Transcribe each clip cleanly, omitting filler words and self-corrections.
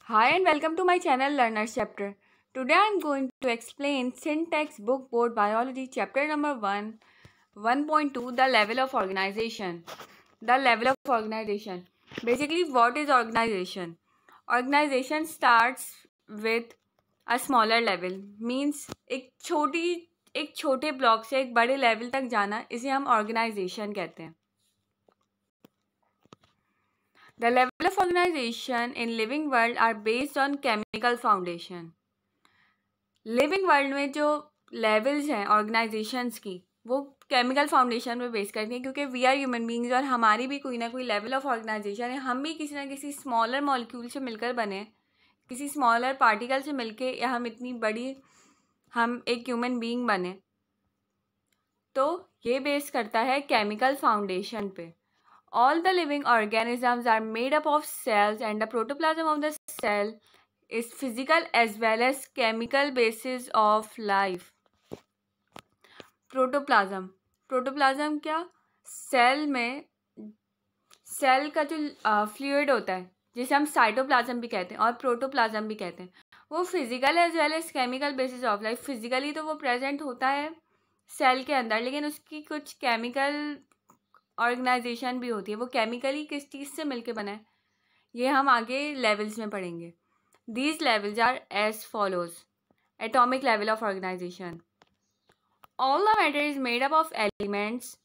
Hi and welcome to my channel Learners Chapter. Today I am going to explain Syntax Book Board Biology Chapter number 1, 1.2 The Level of Organization. The level of organization. Basically, what is organization? Organization starts with a smaller level. Means एक छोटे block से एक बड़े level तक जाना, इसे हम organisation कहते हैं. The level of organization in living world are based on chemical foundation. Living world में जो लेवल्स हैं ऑर्गेनाइजेशंस की वो केमिकल फाउंडेशन पे बेस करती हैं, क्योंकि वी आर ह्यूमन बींग्स और हमारी भी कोई ना कोई लेवल ऑफ ऑर्गेनाइजेशन है. हम भी किसी ना किसी स्मॉलर मॉलिक्यूल से मिलकर बने, किसी स्मॉलर पार्टिकल से मिलके या हम एक ह्यूमन बींग बने. तो ये बेस करता है केमिकल फाउंडेशन पे. All the living organisms are made up of cells, and the protoplasm of the cell is physical as well as chemical basis of life. Protoplasm क्या? सेल का जो fluid होता है जिसे हम साइटोप्लाज्म भी कहते हैं और प्रोटोप्लाज्म भी कहते हैं, वो physical as well as chemical basis of life. Physically तो वो प्रेजेंट होता है सेल के अंदर, लेकिन उसकी कुछ केमिकल ऑर्गेनाइजेशन भी होती है. वो केमिकली किस चीज़ से मिलके बना है, ये हम आगे लेवल्स में पढ़ेंगे. These levels are as follows. Atomic level of organisation. All the matter is made up of elements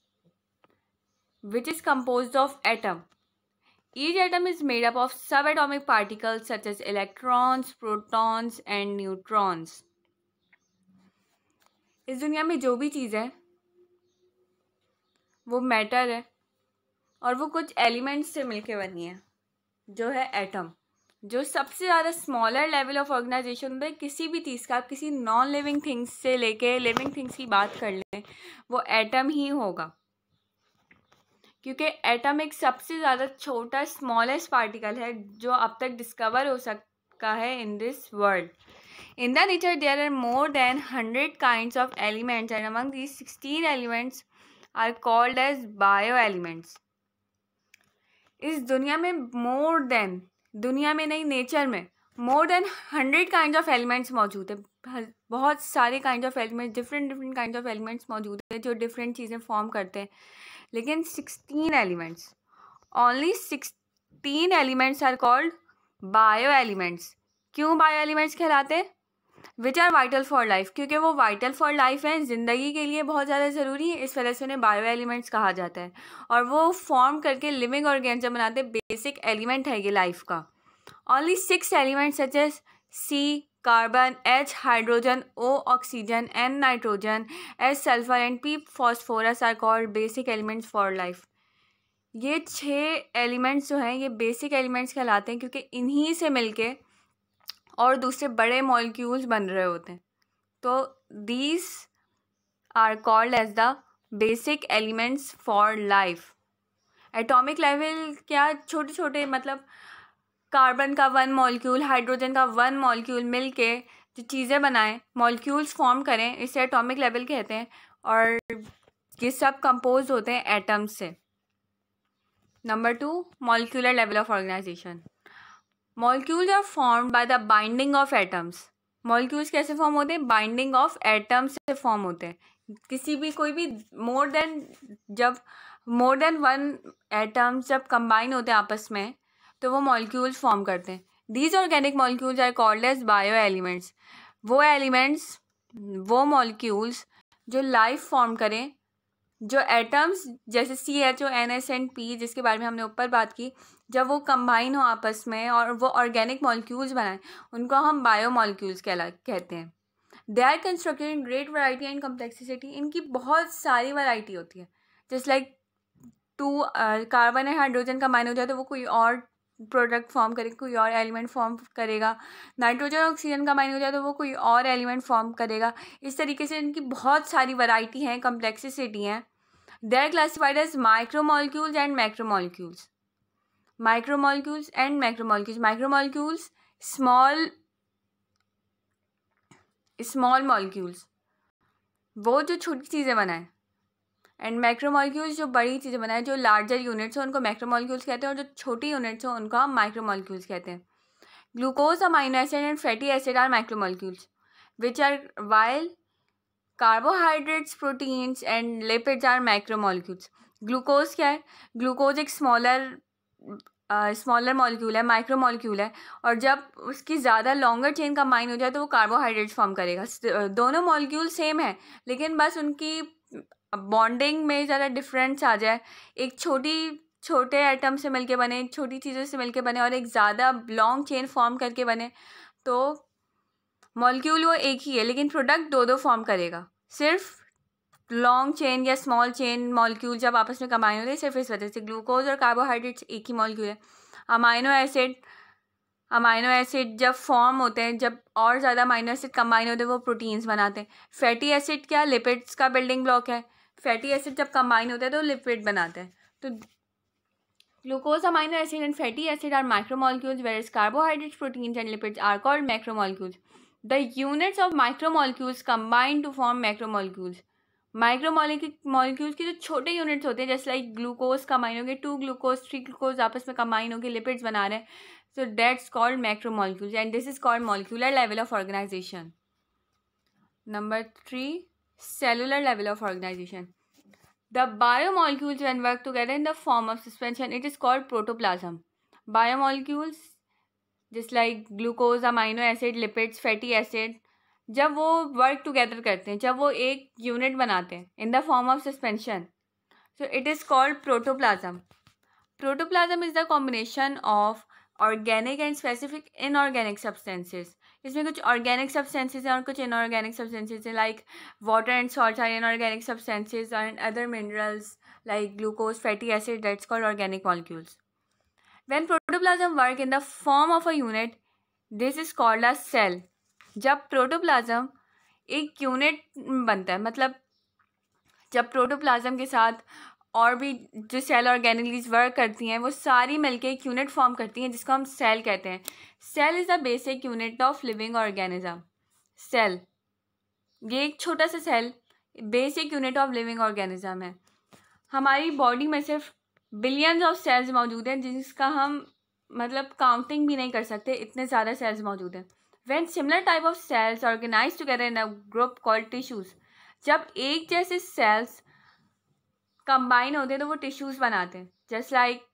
which is composed of atom. Each atom is made up of subatomic particles such as electrons, protons and neutrons. इस दुनिया में जो भी चीज़ है वो matter है और वो कुछ एलिमेंट्स से मिलके बनी है, जो है एटम. जो सबसे ज़्यादा स्मॉलर लेवल ऑफ ऑर्गेनाइजेशन होता है किसी भी चीज़ का. आप किसी नॉन लिविंग थिंग्स से लेके लिविंग थिंग्स की बात कर लें, वो एटम ही होगा, क्योंकि एटम एक सबसे ज़्यादा छोटा स्मॉलेस्ट पार्टिकल है जो अब तक डिस्कवर हो सका है in this world. In the nature, there are more than 100 kinds of elements, and among these 16 elements are called as bioelements. इस दुनिया में दुनिया में नहीं, नेचर में more than 100 kinds of elements मौजूद है. बहुत सारे kinds of elements, different kinds of elements मौजूद है जो different चीज़ें फॉर्म करते हैं. लेकिन 16 elements, only 16 elements are called bioelements. क्यों bioelements कहलाते हैं? Which are vital for life. क्योंकि वो वाइटल फॉर लाइफ है, ज़िंदगी के लिए बहुत ज़्यादा ज़रूरी है, इस वजह से उन्हें बायो एलिमेंट्स कहा जाता है. और वो फॉर्म करके लिविंग ऑर्गेनिज्म बनाते हैं. बेसिक एलिमेंट है ये लाइफ का. Only 6 elements such as C carbon, H hydrogen, O oxygen, N nitrogen, S sulphur and P phosphorus are called basic elements for life. ये 6 एलिमेंट्स जो हैं ये बेसिक एलिमेंट्स कहलाते हैं, क्योंकि इन्हीं से मिलके और दूसरे बड़े मॉलिक्यूल्स बन रहे होते हैं. तो these are called as the basic elements for life. Atomic level क्या? छोटे छोटे, मतलब कार्बन का 1 मॉलिक्यूल, हाइड्रोजन का 1 मॉलिक्यूल मिलके जो चीज़ें बनाएं, मॉलिक्यूल्स फॉर्म करें, इसे एटॉमिक लेवल कहते हैं. और ये सब कंपोज होते हैं एटम्स से. Number 2, molecular level of organisation. Molecules are formed by the binding of atoms. Molecules कैसे फॉर्म होते हैं? बाइंडिंग ऑफ एटम्स से फॉर्म होते हैं. कोई भी मोर देन 1 एटम्स जब कंबाइन होते हैं आपस में, तो वो मॉलिक्यूल्स फॉर्म करते हैं. These organic molecules are called as bioelements. वो मॉलिक्यूल्स जो लाइफ फॉर्म करें, जो एटम्स जैसे CHO, NS एंड P, जिसके बारे में हमने ऊपर बात की, जब वो कंबाइन हो आपस में और वो ऑर्गेनिक मॉलिक्यूल्स बनाएं, उनको हम बायो मॉलिक्यूल्स कहते हैं. They are constructed in great variety and complexity. इनकी बहुत सारी वैरायटी होती है. Just like 2 carbon and hydrogen combine हो जाए तो वो कोई और प्रोडक्ट फॉर्म करेगा, कोई और एलिमेंट फॉर्म करेगा. नाइट्रोजन और ऑक्सीजन कंबाइन हो जाए तो वो कोई और एलिमेंट फॉर्म करेगा. इस तरीके से इनकी बहुत सारी वैरायटी हैं, कम्प्लेक्सिटी हैं. They are classified as micromolecules and macromolecules. Micromolecules and macromolecules. Micromolecules small molecules, वो जो छोटी चीज़ें बनाएं, एंड मैक्रोमोलिक्यूल्स जो बड़ी चीज़ें बनाएं, जो लार्जर यूनिट्स हो उनको मैक्रोमोलिक्यूल्स कहते हैं, और जो छोटी यूनिट्स हो उनको हम माइक्रोमोलिक्यूल्स कहते हैं. Glucose, amino acid and fatty acid are macromolecules, which are while carbohydrates, proteins and lipids are macromolecules. Glucose क्या है? ग्लूकोज एक स्मॉलर मॉलिक्यूल है, माइक्रो मॉलिक्यूल है, और जब उसकी ज़्यादा लॉन्गर चेन कंबाइन हो जाए तो वो कार्बोहाइड्रेट्स फॉर्म करेगा. दोनों मॉलिक्यूल सेम है, लेकिन बस उनकी बॉन्डिंग में ज़रा डिफरेंस आ जाए. एक छोटे एटम से मिलके बने, छोटी चीज़ों से मिलके बने, और एक ज़्यादा लॉन्ग चेन फॉर्म करके बने, तो मॉलिक्यूल वो एक ही है, लेकिन प्रोडक्ट दो फॉर्म करेगा. सिर्फ लॉन्ग चेन या स्मॉल चेन मॉलिक्यूल जब आपस में कंबाइन होते हैं, सिर्फ इस वजह से. ग्लूकोज और कार्बोहाइड्रेट्स एक ही मॉलिक्यूल है. अमाइनो एसिड जब फॉर्म होते हैं, जब और ज़्यादा अमाइनो एसिड कंबाइन होते हैं, वो प्रोटीन्स बनाते हैं. फैटी एसिड क्या? लिपिड्स का बिल्डिंग ब्लॉक है. फैटी एसिड जब कंबाइन होते हैं तो लिपिड बनाते हैं. तो glucose, amino acid and fatty acid are micromolecules, whereas carbohydrates, proteins and lipids are called macromolecules. The units of micromolecules combine to form macromolecules. Micromolecules के जो छोटे यूनिट्स होते हैं, जैसे लाइक ग्लूकोज कंबाइन हो गए, 2 ग्लूकोज 3 ग्लूकोज आपस में कंबाइन होकर लिपिड्स बना रहे हैं, so that's called macromolecules and this is called molecular level of organisation. Number 3, cellular level of organization. The biomolecules when work together in the form of suspension, it is called protoplasm. Biomolecules just like glucose, amino acid, lipids, fatty acid, जब वो work together करते हैं, जब वो एक unit बनाते हैं in the form of suspension, so it is called protoplasm. Protoplasm is the combination of organic and specific inorganic substances. इसमें कुछ ऑर्गेनिक सब्सटेंसेस हैं और कुछ इनऑर्गेनिक सब्सटेंसेस हैं, like water and salt are inorganic substances and other minerals like glucose, fatty acid, that's called organic molecules. When protoplasm work in the form of a unit, this is called a cell. जब protoplasm एक unit बनता है, मतलब जब protoplasm के साथ और भी जो सेल ऑर्गेनेलीज वर्क करती हैं, वो सारी मिलके एक यूनिट फॉर्म करती हैं, जिसको हम सेल कहते हैं. Cell is the basic unit of living organism. Cell, ये एक छोटा सा cell basic unit of living organism है. हमारी बॉडी में सिर्फ बिलियंस ऑफ सेल्स मौजूद हैं, जिसका हम मतलब काउंटिंग भी नहीं कर सकते, इतने ज़्यादा सेल्स मौजूद हैं. When similar type of cells organize together in a group called tissues, जब एक जैसे सेल्स कंबाइन होते हैं तो वो टिश्यूज बनाते हैं. जस्ट लाइक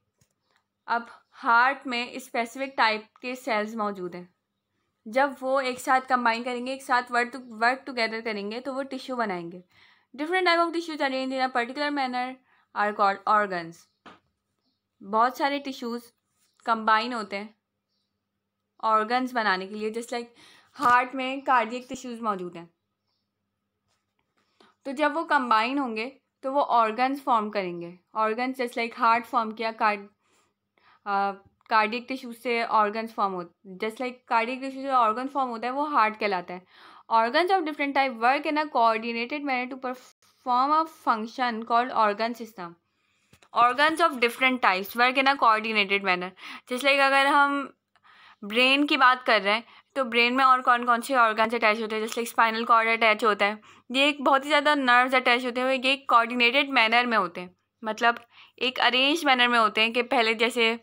अब हार्ट में स्पेसिफिक टाइप के सेल्स मौजूद हैं, जब वो एक साथ कंबाइन करेंगे, एक साथ वर्क टुगेदर करेंगे, तो वो टिश्यू बनाएंगे. Different type of tissues arrange in a particular manner are called organs. बहुत सारे टिश्यूज कंबाइन होते हैं ऑर्गन्स बनाने के लिए. जस्ट लाइक हार्ट में कार्डियक टिश्यूज मौजूद हैं, तो जब वो कंबाइन होंगे तो वो ऑर्गन्स फॉर्म करेंगे. Organs just like heart form किया, कार्डियक टिश्यू से ऑर्गन्स फॉर्म होते, जस्ट लाइक कार्डियक टिश्यू से ऑर्गन फॉर्म होता है, वो हार्ट कहलाता है. Organs of different type work in a coordinated manner to perform a function called organ system. Organs of different types work in a coordinated manner. Just like अगर हम brain की बात कर रहे हैं, तो ब्रेन में और कौन कौन से ऑर्गन्स अटैच होते हैं, जैसे लाइक स्पाइनल कॉर्ड अटैच होता है. ये एक बहुत ही ज़्यादा नर्व्स अटैच होते हैं, ये एक कोऑर्डिनेटेड मैनर में होते हैं, मतलब एक अरेंज मैनर में होते हैं कि पहले जैसे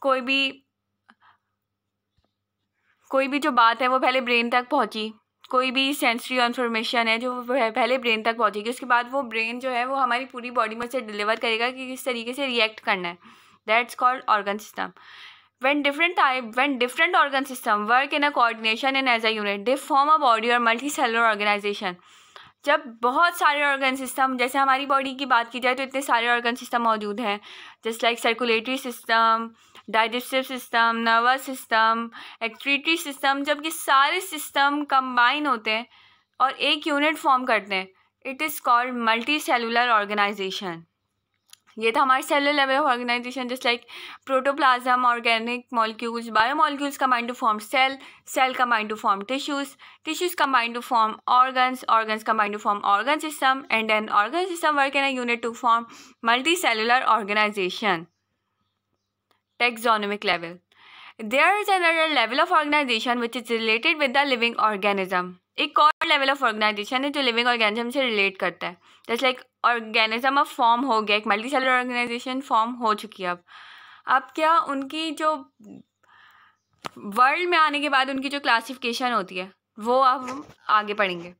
कोई भी जो बात है वो पहले ब्रेन तक पहुंची, कोई भी सेंसरी इन्फॉर्मेशन है जो पहले ब्रेन तक पहुंचेगी, उसके बाद वो ब्रेन जो है वो हमारी पूरी बॉडी में से डिलीवर करेगा कि किस तरीके से रिएक्ट करना है. That's called organ system. When different organ system work in a coordination and as a unit, they form a body or multicellular organization. जब बहुत सारे ऑर्गन सिस्टम, जैसे हमारी बॉडी की बात की जाए तो इतने सारे ऑर्गन सिस्टम मौजूद हैं, just like circulatory system, digestive system, nervous system, excretory system. जब ये सारे सिस्टम कंबाइन होते हैं और एक यूनिट फॉर्म करते हैं, it is called multi cellular organisation. ये था हमारे cellular level of organisation. Just like protoplasm, organic molecules, biomolecules combine to form cell, cell combine to form tissues, tissues combine to form organs, organs combine to form organ system, and then organ system work in a unit to form multi cellular organisation. Taxonomic level. There is another level of organization which is related with the living organism. एक और level of organisation है जो living organism से relate करता है. जैसे like organism अब form हो गया, एक मल्टी सेलुलर ऑर्गेनाइजेशन फॉर्म हो चुकी है. अब क्या उनकी जो वर्ल्ड में आने के बाद उनकी जो क्लासिफिकेशन होती है वो अब हम आगे पढ़ेंगे.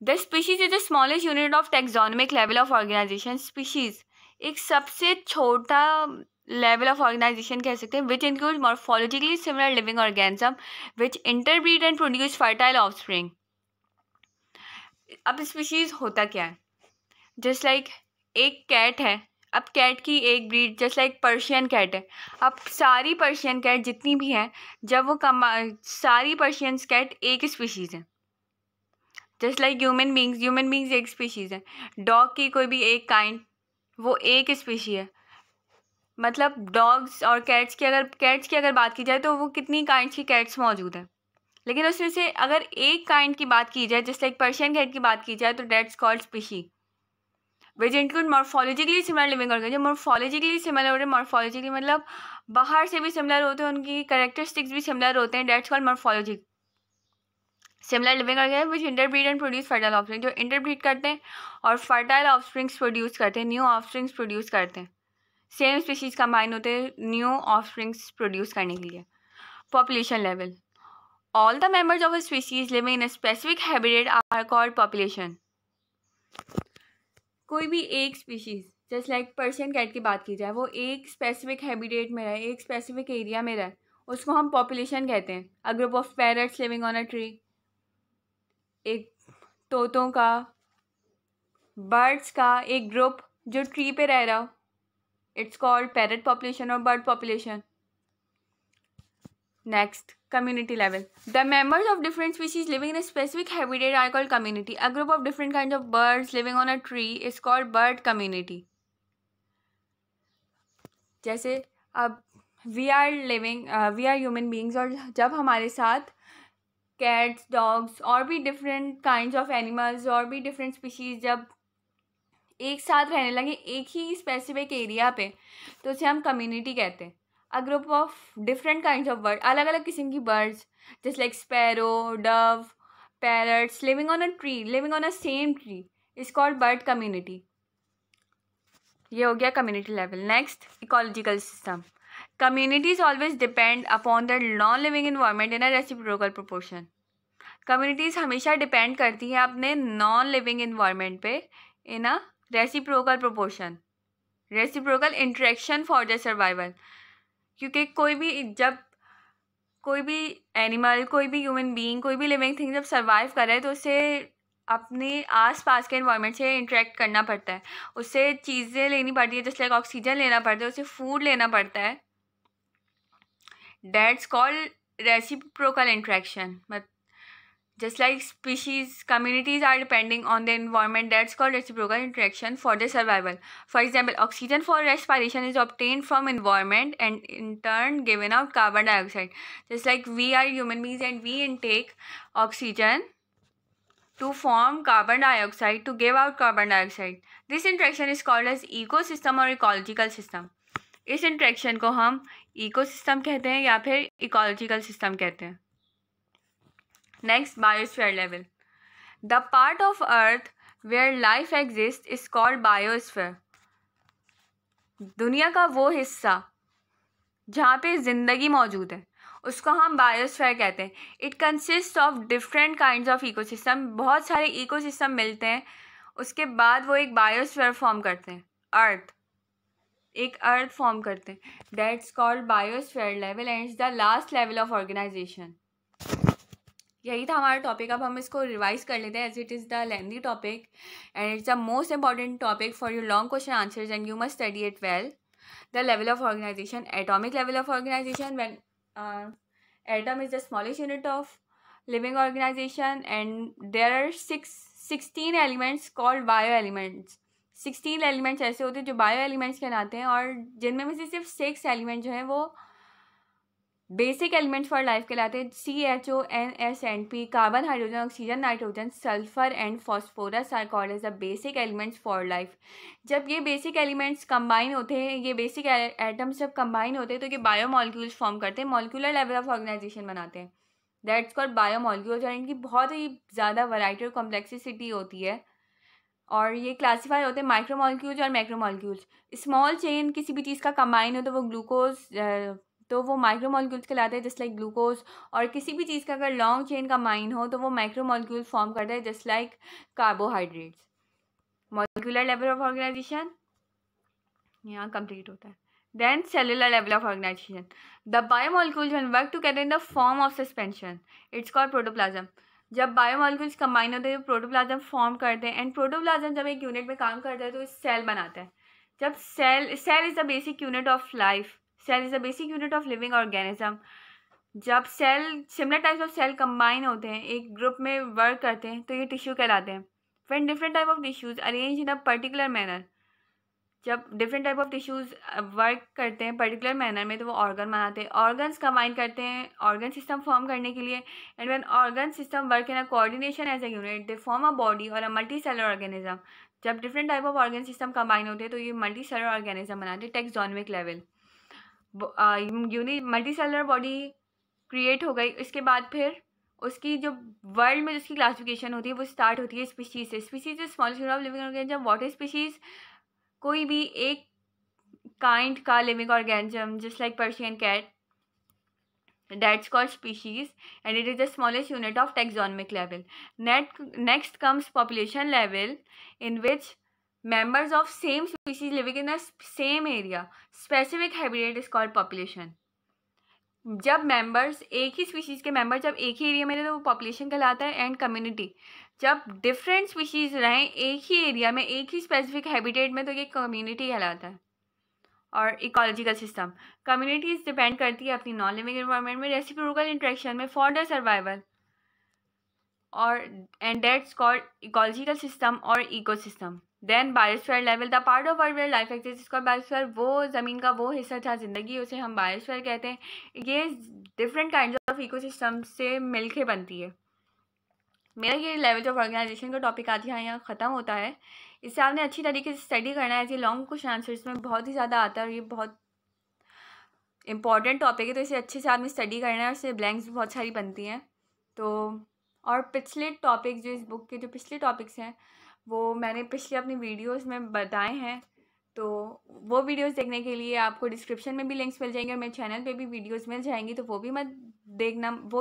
The species is the smallest unit of taxonomic level of organisation. Species एक सबसे छोटा लेवल ऑफ ऑर्गेनाइजेशन कह सकते हैं, which include morphologically similar living organism which interbreed and produce fertile offspring. अब स्पीशीज होता क्या है? जस्ट लाइक एक कैट है, अब कैट की एक breed just like Persian cat है. अब सारी पर्शियन कैट जितनी भी हैं, जब वो सारी पर्शियन कैट एक स्पीशीज़ है. जस्ट लाइक ह्यूमन बींग्स एक स्पीशीज़ है. डॉग की कोई भी एक काइंड वो एक स्पीशी है. मतलब डॉग्स और कैट्स की अगर बात की जाए तो वो कितनी काइंड्स की कैट्स मौजूद हैं, लेकिन उसमें से अगर एक काइंड की बात की जाए जस्ट लाइक पर्शियन कैट की बात की जाए तो that's called species which include morphologically similar living organism. Morphologically similar होते हैं, मॉर्फोलॉजिकली मतलब बाहर से भी सिमिलर होते हैं, उनकी कैरेक्टरिस्टिक्स भी सिमिलर होते हैं. That's called morphology. Similar living organism which interbreed and produce fertile offspring, जो इंटरब्रीड करते हैं और फर्टाइल ऑफस्प्रिंग्स प्रोड्यूस करते हैं, न्यू ऑफस्प्रिंग्स प्रोड्यूस करते हैं. सेम स्पीशीज कंबाइन होते हैं न्यू ऑफस्प्रिंग्स प्रोड्यूस करने के लिए. Population level. All the members of a species living in a specific habitat are called population. कोई भी एक species just like Persian cat की बात की जाए, वो एक स्पेसिफिक हैबिटेट में रहे, एक स्पेसिफिक एरिया में रहे, उसको हम पॉपुलेशन कहते हैं. A group of parrots living on a tree, एक तोतों का, बर्ड्स का एक ग्रुप जो ट्री पे रह रहा हो, इट्स कॉल्ड पैरट पॉपुलेशन और bird population. Next, community level. The members of different species living in a specific habitat are called community. A group of different kinds of birds living on a tree is called bird community. जैसे अब we are human beings, और जब हमारे साथ cats, dogs और भी different kinds of animals और भी different species जब एक साथ रहने लगे एक ही specific area पे, तो उसे हम community कहते हैं. A group of different kinds of birds, अलग अलग किस्म की birds just like sparrow, dove, parrots living on a same tree is called bird community. ये हो गया community level. Next, ecological system. Communities always depend upon their non-living environment in a reciprocal proportion. Communities हमेशा depend करती हैं अपने non-living environment पे in a reciprocal proportion. Reciprocal interaction for their survival. क्योंकि कोई भी एनिमल, कोई भी ह्यूमन बीइंग, कोई भी लिविंग थिंग जब सर्वाइव कर रहा है तो उसे अपने आसपास के एनवायरनमेंट से इंटरेक्ट करना पड़ता है, उससे चीज़ें लेनी पड़ती है, जैसे लाइक ऑक्सीजन लेना पड़ता है, उसे फूड लेना पड़ता है. That's called reciprocal interaction. Just like species, communities are depending on the environment. That's called reciprocal interaction for their survival. For example, oxygen for respiration is obtained from environment and in turn given out carbon dioxide. Just like we are human beings and we intake oxygen to form carbon dioxide, to give out carbon dioxide. This interaction is called as ecosystem or ecological system. इस interaction को हम ecosystem कहते हैं या फिर ecological system कहते हैं. Next, biosphere level. The part of Earth where life exists is called biosphere. दुनिया का वो हिस्सा जहाँ पे ज़िंदगी मौजूद है उसको हम बायोस्फीयर कहते हैं. It consist of different kinds of ecosystem. बहुत सारे इकोसिस्टम मिलते हैं, उसके बाद वो एक बायोस्फीयर फॉर्म करते हैं. एक अर्थ फॉर्म करते हैं. That's called biosphere level and it's the last level of organisation. यही था हमारा टॉपिक. अब हम इसको रिवाइज कर लेते हैं as it is the lengthy topic and it's the most important topic for your long question answers and you must study it well. The level of organisation. Atomic level of organisation. When atom is the smallest unit of living organization and there are 16 elements called bioelements. 16 elements ऐसे होते हैं जो bio elements कहलाते हैं और जिनमें में से सिर्फ 6 एलिमेंट जो हैं वो बेसिक एलिमेंट्स फॉर लाइफ कहलाते हैं. CHO, NS and P, carbon, hydrogen, oxygen, nitrogen, sulphur and phosphorus are called as the basic elements for life. जब ये बेसिक एलिमेंट्स कंबाइन होते हैं, ये बेसिक एटम्स जब कंबाइन होते हैं तो ये बायो मॉलिक्यूल्स फॉर्म करते हैं, मॉलिक्यूलर लेवल ऑफ ऑर्गेनाइजेशन बनाते हैं. That's called bio molecules. और इनकी बहुत ही ज़्यादा वैरायटी और कॉम्प्लेक्सिसिटी होती है और ये क्लासीफाई होते हैं माइक्रो मॉलिक्यूल्स और मैक्रो मॉलिक्यूल्स. स्मॉल चेन किसी भी चीज़ का कंबाइन हो तो वो ग्लूकोज तो वो माइक्रो मॉलिक्यूल्स कहलाते हैं, जस्ट लाइक ग्लूकोज। और किसी भी चीज़ का अगर लॉन्ग चेन का माइन हो तो वो माइक्रो मॉलिक्यूल फॉर्म करता है, just like carbohydrates. Molecular level of organisation यहाँ कंप्लीट होता है। Then cellular level of organisation, the biomolecules when work together in the form of suspension, it's called protoplasm. जब बायोमोलिक्यूल्स कंबाइन होते हैं तो protoplasm form करते हैं, एंड प्रोटोप्लाज्म जब एक यूनिट में काम करता है तो सेल बनाता है। जब cell is the basic unit of life, cell is the basic unit of living organism. जब cell similar types of cell combine होते हैं, एक ग्रुप में वर्क करते हैं, तो ये टिश्यू कहलाते हैं। When different type of tissues arrange in a particular manner, जब different type of tissues work करते हैं पर्टिकुलर मैनर में तो वो ऑर्गन बनाते हैं। ऑर्गन्स कंबाइन करते हैं ऑर्गन सिस्टम फॉर्म करने के लिए, and when organ system work in a coordination as a unit they form a body और अ मल्टी सेलर ऑर्गेनिज्म। जब different type of organ system combine होते हैं तो ये मल्टी सेलर ऑर्गेनिज्म बनाते हैं। Taxonomic level, unit multi cellular body create हो गई। इसके बाद फिर उसकी जो वर्ल्ड में जिसकी क्लासिफिकेशन होती है वो स्टार्ट होती है स्पीशीज से। Species is smallest unit of living organism. What is species? कोई भी एक काइंड का living organism, just like Persian cat, that's called species, and it is the smallest unit of taxonomic level. Next comes population level, in which members of same species living in a same area, specific habitat is called population. जब members एक ही species के member जब एक ही area में रहे तो वो population कहलाता है। एंड कम्युनिटी, जब डिफरेंट स्पीशीज़ रहें एक ही एरिया में एक ही स्पेसिफिक हैबिटेट में तो ये कम्युनिटी कहलाता है। और इकोलॉजिकल सिस्टम, कम्युनिटीज डिपेंड करती है अपनी नॉन लिविंग एनवायरनमेंट में रेसिप्रोकल इंटरेक्शन में फॉर द सर्वाइवल, और and that's called ecological system और ecosystem. Then biosphere level, the part of world where life exists is called biosphere. वो ज़मीन का वो हिस्सा जहाँ जिंदगी उसे हम बायोस्फीयर कहते हैं। ये डिफरेंट काइंड्स ऑफ इकोसिस्टम से मिलके बनती है। मेरा ये लेवल ऑफ ऑर्गेनाइजेशन का टॉपिक आज यहाँ ख़त्म होता है। इससे आपने अच्छी तरीके से स्टडी करना है। ऐसे लॉन्ग क्वेश्चन आंसर इसमें बहुत ही ज़्यादा आता है और ये बहुत इंपॉर्टेंट टॉपिक है, तो इसे अच्छे से आपने स्टडी करना है और इससे ब्लैंक्स भी बहुत सारी बनती हैं। तो और पिछले टॉपिक्स जो इस बुक के जो पिछले टॉपिक्स हैं वो मैंने पिछले अपनी वीडियोस में बताए हैं, तो वो वीडियोस देखने के लिए आपको डिस्क्रिप्शन में भी लिंक्स मिल जाएंगे और मेरे चैनल पे भी वीडियोस मिल जाएंगी, तो वो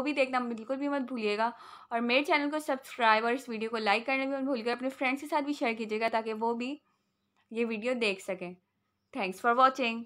भी देखना बिल्कुल भी मत भूलिएगा। और मेरे चैनल को सब्सक्राइब और इस वीडियो को लाइक करना भी मत भूलिएगा। अपने फ्रेंड्स के साथ भी शेयर कीजिएगा ताकि वो भी ये वीडियो देख सकें। Thanks for watching.